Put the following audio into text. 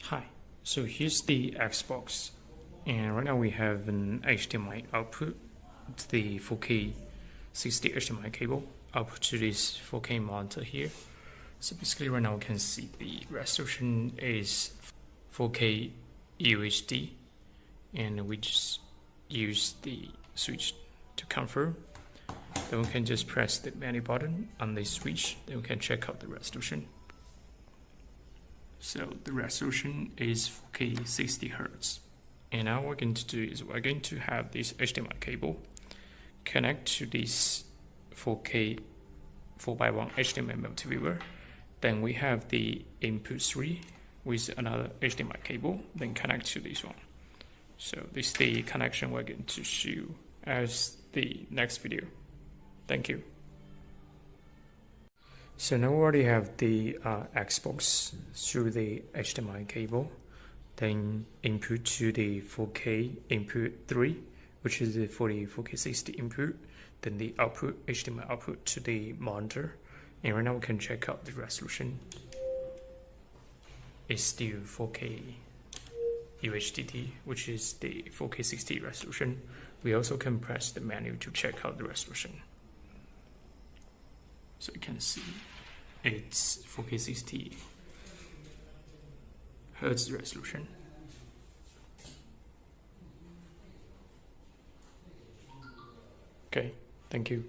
Hi, so here's the Xbox, and right now we have an HDMI output. It's the 4K 60 HDMI cable output to this 4K monitor here. So basically right now we can see the resolution is 4K UHD, and we just use the switch to confirm. Then we can just press the menu button on the switch, then we can check out the resolution. So the resolution is 4K 60 Hz. And now what we're going to do is we're going to have this HDMI cable connect to this 4K 4x1 HDMI multiviewer. Then we have the input 3 with another HDMI cable, then connect to this one. So this is the connection we're going to show as the next video. Thank you. So now we already have the Xbox through the HDMI cable, then input to the 4K input 3, which is the 4K 60 input, then the output, HDMI output to the monitor, and right now we can check out the resolution. It's still 4K UHD, which is the 4K 60 resolution. We also can press the menu to check out the resolution. So you can see it's 4K 60 Hz resolution. Okay, thank you.